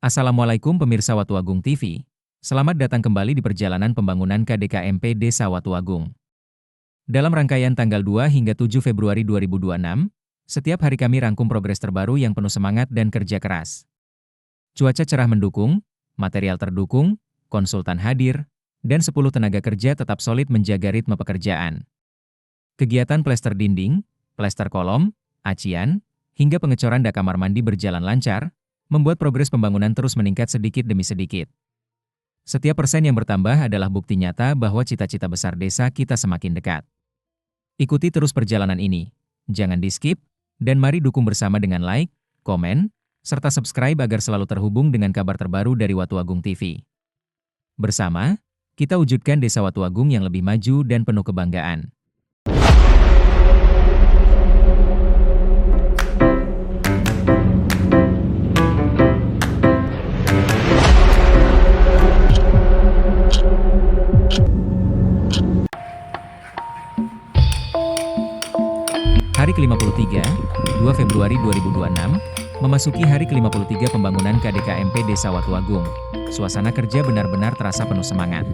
Assalamualaikum pemirsa Watu Agung TV. Selamat datang kembali di perjalanan pembangunan KDKMP Desa Watu Agung. Dalam rangkaian tanggal 2 hingga 7 Februari 2026, setiap hari kami rangkum progres terbaru yang penuh semangat dan kerja keras. Cuaca cerah mendukung, material terdukung, konsultan hadir, dan 10 tenaga kerja tetap solid menjaga ritme pekerjaan. Kegiatan plester dinding, plester kolom, acian, hingga pengecoran dak kamar mandi berjalan lancar, membuat progres pembangunan terus meningkat sedikit demi sedikit. Setiap persen yang bertambah adalah bukti nyata bahwa cita-cita besar desa kita semakin dekat. Ikuti terus perjalanan ini, jangan di-skip, dan mari dukung bersama dengan like, komen, serta subscribe agar selalu terhubung dengan kabar terbaru dari Watu Agung TV. Bersama, kita wujudkan Desa Watu Agung yang lebih maju dan penuh kebanggaan. Hari ke-53, 2 Februari 2026, memasuki hari ke-53 pembangunan KDKMP Desa Watu Agung. Suasana kerja benar-benar terasa penuh semangat.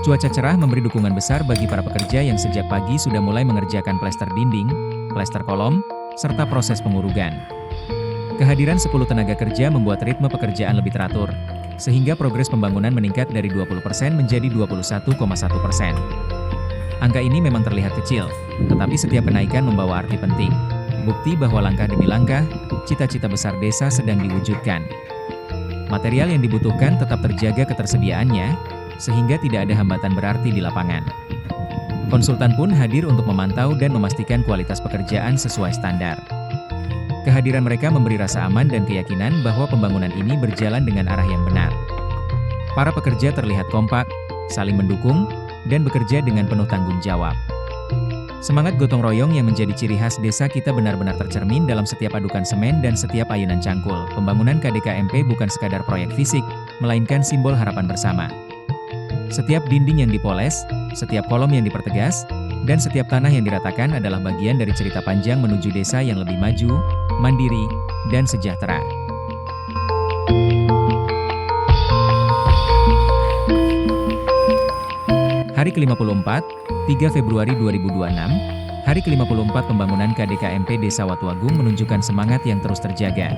Cuaca cerah memberi dukungan besar bagi para pekerja yang sejak pagi sudah mulai mengerjakan plester dinding, plester kolom, serta proses pengurugan. Kehadiran 10 tenaga kerja membuat ritme pekerjaan lebih teratur, sehingga progres pembangunan meningkat dari 20% menjadi 21,1%. Angka ini memang terlihat kecil, tetapi setiap kenaikan membawa arti penting. Bukti bahwa langkah demi langkah, cita-cita besar desa sedang diwujudkan. Material yang dibutuhkan tetap terjaga ketersediaannya, sehingga tidak ada hambatan berarti di lapangan. Konsultan pun hadir untuk memantau dan memastikan kualitas pekerjaan sesuai standar. Kehadiran mereka memberi rasa aman dan keyakinan bahwa pembangunan ini berjalan dengan arah yang benar. Para pekerja terlihat kompak, saling mendukung, dan bekerja dengan penuh tanggung jawab. Semangat gotong royong yang menjadi ciri khas desa kita benar-benar tercermin dalam setiap adukan semen dan setiap ayunan cangkul. Pembangunan KDKMP bukan sekadar proyek fisik, melainkan simbol harapan bersama. Setiap dinding yang dipoles, setiap kolom yang dipertegas, dan setiap tanah yang diratakan adalah bagian dari cerita panjang menuju desa yang lebih maju, mandiri, dan sejahtera. Hari ke-54, 3 Februari 2026, hari ke-54 pembangunan KDKMP Desa Watu Agung menunjukkan semangat yang terus terjaga.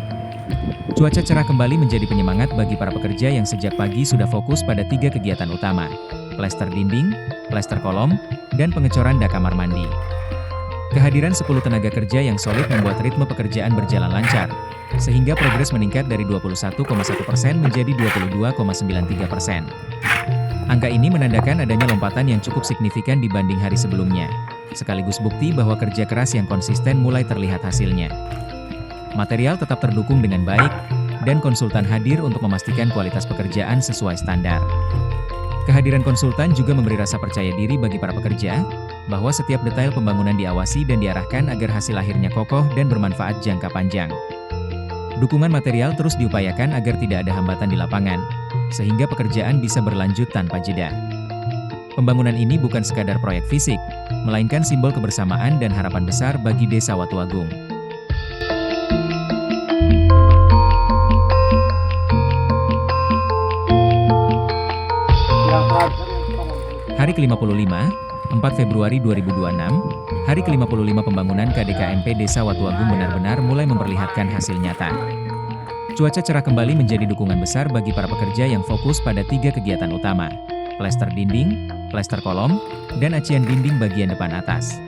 Cuaca cerah kembali menjadi penyemangat bagi para pekerja yang sejak pagi sudah fokus pada 3 kegiatan utama, plester dinding, plester kolom, dan pengecoran dak kamar mandi. Kehadiran 10 tenaga kerja yang solid membuat ritme pekerjaan berjalan lancar, sehingga progres meningkat dari 21,1% menjadi 22,93%. Angka ini menandakan adanya lompatan yang cukup signifikan dibanding hari sebelumnya, sekaligus bukti bahwa kerja keras yang konsisten mulai terlihat hasilnya. Material tetap terdukung dengan baik, dan konsultan hadir untuk memastikan kualitas pekerjaan sesuai standar. Kehadiran konsultan juga memberi rasa percaya diri bagi para pekerja, bahwa setiap detail pembangunan diawasi dan diarahkan agar hasil akhirnya kokoh dan bermanfaat jangka panjang. Dukungan material terus diupayakan agar tidak ada hambatan di lapangan, sehingga pekerjaan bisa berlanjut tanpa jeda. Pembangunan ini bukan sekadar proyek fisik, melainkan simbol kebersamaan dan harapan besar bagi Desa Watu Agung. Hari ke-55, 4 Februari 2026, hari ke-55 pembangunan KDKMP Desa Watu Agung benar-benar mulai memperlihatkan hasil nyata. Cuaca cerah kembali menjadi dukungan besar bagi para pekerja yang fokus pada 3 kegiatan utama, plester dinding, plester kolom, dan acian dinding bagian depan atas.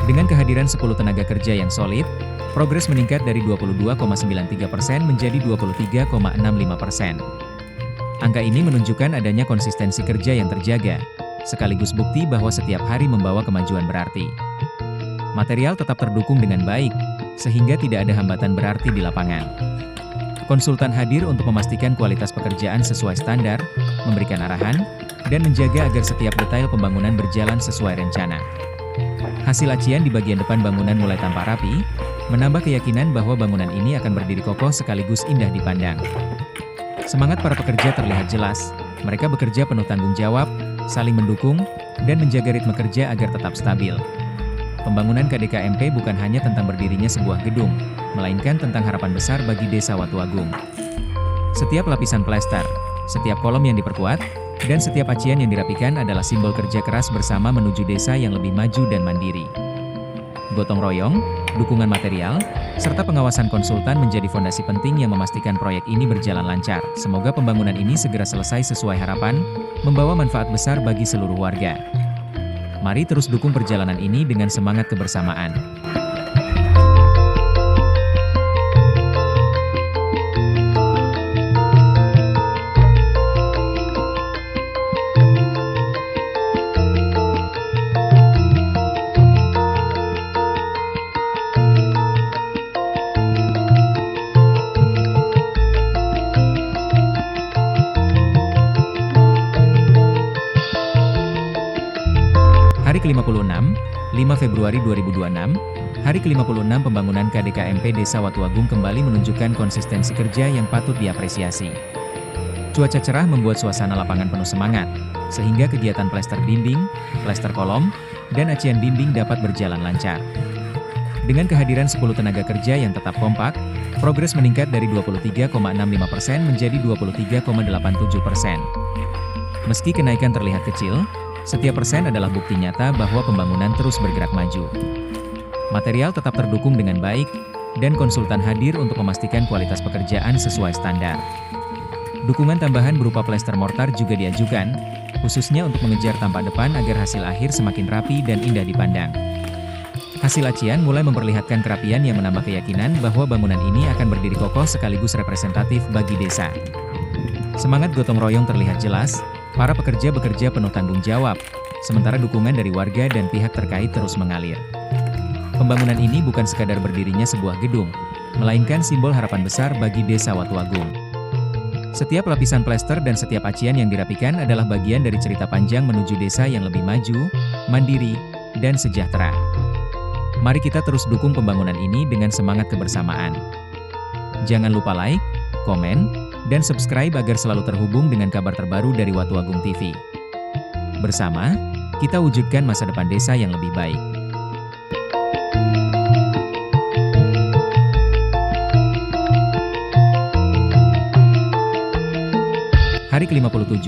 Dengan kehadiran 10 tenaga kerja yang solid, progres meningkat dari 22,93% menjadi 23,65%. Angka ini menunjukkan adanya konsistensi kerja yang terjaga, sekaligus bukti bahwa setiap hari membawa kemajuan berarti. Material tetap terdukung dengan baik, sehingga tidak ada hambatan berarti di lapangan. Konsultan hadir untuk memastikan kualitas pekerjaan sesuai standar, memberikan arahan, dan menjaga agar setiap detail pembangunan berjalan sesuai rencana. Hasil acian di bagian depan bangunan mulai tampak rapi, menambah keyakinan bahwa bangunan ini akan berdiri kokoh sekaligus indah dipandang. Semangat para pekerja terlihat jelas, mereka bekerja penuh tanggung jawab, saling mendukung, dan menjaga ritme kerja agar tetap stabil. Pembangunan KDKMP bukan hanya tentang berdirinya sebuah gedung, melainkan tentang harapan besar bagi Desa Watu Agung. Setiap lapisan plester, setiap kolom yang diperkuat, dan setiap acian yang dirapikan adalah simbol kerja keras bersama menuju desa yang lebih maju dan mandiri. Gotong royong, dukungan material, serta pengawasan konsultan menjadi fondasi penting yang memastikan proyek ini berjalan lancar. Semoga pembangunan ini segera selesai sesuai harapan, membawa manfaat besar bagi seluruh warga. Mari terus dukung perjalanan ini dengan semangat kebersamaan. Hari ke-56, 5 Februari 2026, hari ke-56 pembangunan KDKMP Desa Watuagung kembali menunjukkan konsistensi kerja yang patut diapresiasi. Cuaca cerah membuat suasana lapangan penuh semangat, sehingga kegiatan plester dinding, plester kolom, dan acian dinding dapat berjalan lancar. Dengan kehadiran 10 tenaga kerja yang tetap kompak, progres meningkat dari 23,65% menjadi 23,87%. Meski kenaikan terlihat kecil, setiap persen adalah bukti nyata bahwa pembangunan terus bergerak maju. Material tetap terdukung dengan baik, dan konsultan hadir untuk memastikan kualitas pekerjaan sesuai standar. Dukungan tambahan berupa plester mortar juga diajukan, khususnya untuk mengejar tampak depan agar hasil akhir semakin rapi dan indah dipandang. Hasil acian mulai memperlihatkan kerapian yang menambah keyakinan bahwa bangunan ini akan berdiri kokoh sekaligus representatif bagi desa. Semangat gotong royong terlihat jelas. Para pekerja bekerja penuh tanggung jawab, sementara dukungan dari warga dan pihak terkait terus mengalir. Pembangunan ini bukan sekadar berdirinya sebuah gedung, melainkan simbol harapan besar bagi Desa Watuagung. Setiap lapisan plester dan setiap acian yang dirapikan adalah bagian dari cerita panjang menuju desa yang lebih maju, mandiri, dan sejahtera. Mari kita terus dukung pembangunan ini dengan semangat kebersamaan. Jangan lupa like, komen, dan subscribe agar selalu terhubung dengan kabar terbaru dari Watuagung TV. Bersama, kita wujudkan masa depan desa yang lebih baik. Hari ke-57,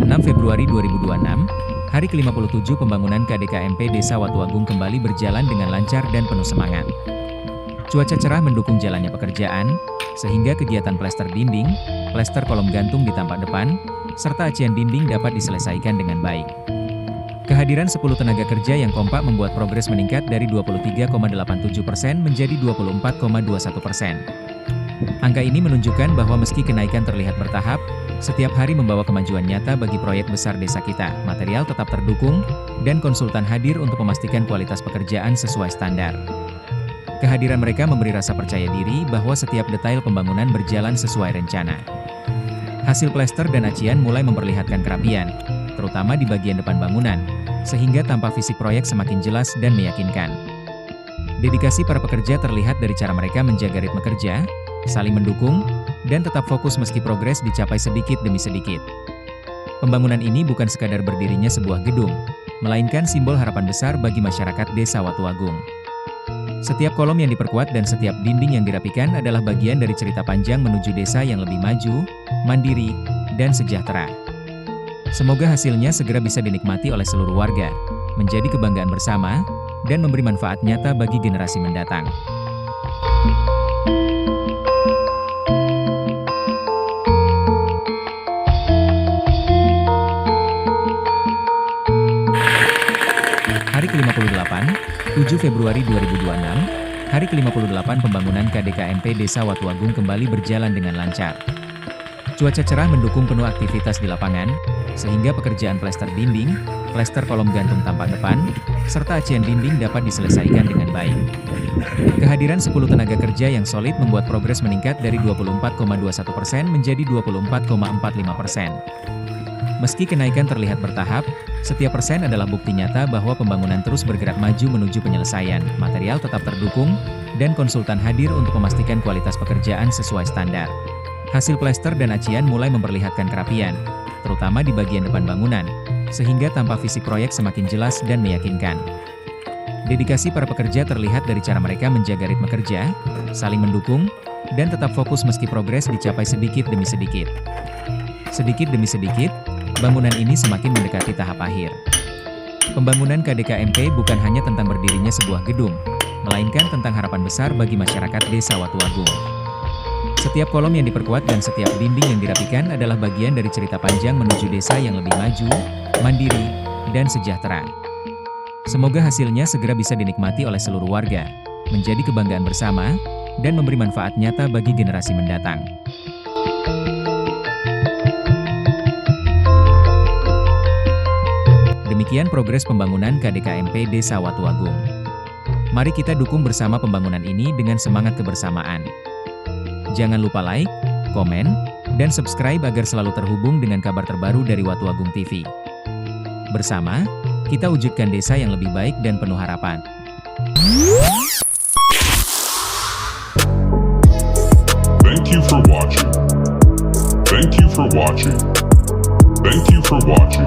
6 Februari 2026, hari ke-57 pembangunan KDKMP Desa Watuagung kembali berjalan dengan lancar dan penuh semangat. Cuaca cerah mendukung jalannya pekerjaan, sehingga kegiatan plester dinding, plester kolom gantung di tampak depan, serta acian dinding dapat diselesaikan dengan baik. Kehadiran 10 tenaga kerja yang kompak membuat progres meningkat dari 23,87% menjadi 24,21%. Angka ini menunjukkan bahwa meski kenaikan terlihat bertahap, setiap hari membawa kemajuan nyata bagi proyek besar desa kita. Material tetap terdukung, dan konsultan hadir untuk memastikan kualitas pekerjaan sesuai standar. Kehadiran mereka memberi rasa percaya diri bahwa setiap detail pembangunan berjalan sesuai rencana. Hasil plester dan acian mulai memperlihatkan kerapian, terutama di bagian depan bangunan, sehingga tampak fisik proyek semakin jelas dan meyakinkan. Dedikasi para pekerja terlihat dari cara mereka menjaga ritme kerja, saling mendukung, dan tetap fokus meski progres dicapai sedikit demi sedikit. Pembangunan ini bukan sekadar berdirinya sebuah gedung, melainkan simbol harapan besar bagi masyarakat Desa Watuagung. Setiap kolom yang diperkuat dan setiap dinding yang dirapikan adalah bagian dari cerita panjang menuju desa yang lebih maju, mandiri, dan sejahtera. Semoga hasilnya segera bisa dinikmati oleh seluruh warga, menjadi kebanggaan bersama, dan memberi manfaat nyata bagi generasi mendatang. Hari ke-58, 7 Februari 2026, hari ke-58 pembangunan KDKMP Desa Watuagung kembali berjalan dengan lancar. Cuaca cerah mendukung penuh aktivitas di lapangan, sehingga pekerjaan plester dinding, plester kolom gantung tampak depan, serta acian dinding dapat diselesaikan dengan baik. Kehadiran 10 tenaga kerja yang solid membuat progres meningkat dari 24,21% menjadi 24,45%. Meski kenaikan terlihat bertahap, setiap persen adalah bukti nyata bahwa pembangunan terus bergerak maju menuju penyelesaian. Material tetap terdukung, dan konsultan hadir untuk memastikan kualitas pekerjaan sesuai standar. Hasil plester dan acian mulai memperlihatkan kerapian, terutama di bagian depan bangunan, sehingga tampak fisik proyek semakin jelas dan meyakinkan. Dedikasi para pekerja terlihat dari cara mereka menjaga ritme kerja, saling mendukung, dan tetap fokus meski progres dicapai sedikit demi sedikit. Sedikit demi sedikit, bangunan ini semakin mendekati tahap akhir. Pembangunan KDKMP bukan hanya tentang berdirinya sebuah gedung, melainkan tentang harapan besar bagi masyarakat Desa Watuagung. Setiap kolom yang diperkuat dan setiap dinding yang dirapikan adalah bagian dari cerita panjang menuju desa yang lebih maju, mandiri, dan sejahtera. Semoga hasilnya segera bisa dinikmati oleh seluruh warga, menjadi kebanggaan bersama, dan memberi manfaat nyata bagi generasi mendatang. Demikian progres pembangunan KDKMP Desa Watuagung. Mari kita dukung bersama pembangunan ini dengan semangat kebersamaan. Jangan lupa like, komen, dan subscribe agar selalu terhubung dengan kabar terbaru dari Watuagung TV. Bersama, kita wujudkan desa yang lebih baik dan penuh harapan. Thank you for watching. Thank you for watching. Thank you for watching.